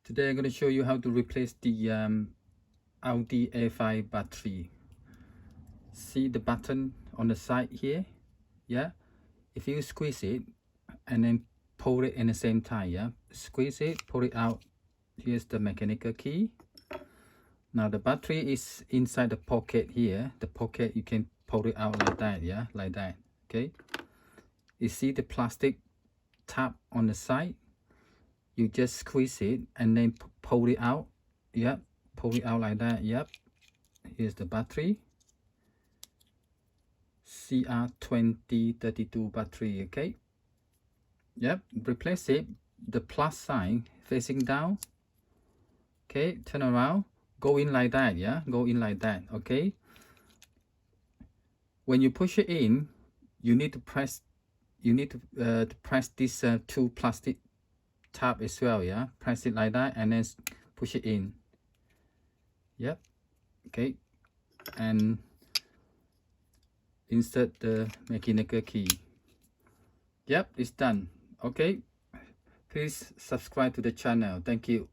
Today I'm going to show you how to replace the Audi A5 battery. See the button on the side here? Yeah, if you squeeze it and then pull it in the same time, yeah, squeeze it, pull it out. Here's the mechanical key. Now the battery is inside the pocket here. The pocket, you can pull it out like that, yeah, like that. Okay, you see the plastic tab on the side? You just squeeze it and then pull it out. Yep, pull it out like that. Yep, here's the battery, CR2032 battery. Okay, yep, replace it, the plus sign facing down. Okay, turn around, go in like that. Yeah, go in like that. Okay, when you push it in, you need to press press this two plastic tab as well. Yeah, press it like that and then push it in. Yep, okay, and insert the mechanical key. Yep, it's done. Okay, please subscribe to the channel. Thank you.